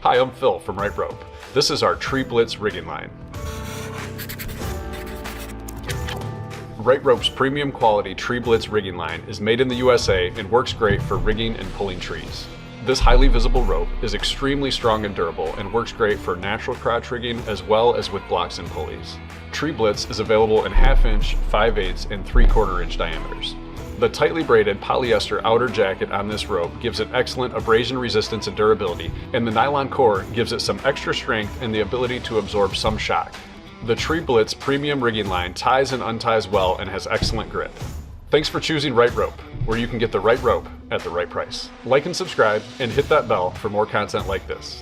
Hi, I'm Phil from RightRope. This is our TreeBLITZ rigging line. RightRope's premium quality TreeBLITZ rigging line is made in the USA and works great for rigging and pulling trees. This highly visible rope is extremely strong and durable and works great for natural crotch rigging as well as with blocks and pulleys. TreeBLITZ is available in 1/2 inch, 5/8, and 3/4 inch diameters. The tightly braided polyester outer jacket on this rope gives it excellent abrasion resistance and durability, and the nylon core gives it some extra strength and the ability to absorb some shock. The TreeBLITZ premium rigging line ties and unties well and has excellent grip. Thanks for choosing RightRope, where you can get the right rope at the right price. Like and subscribe, and hit that bell for more content like this.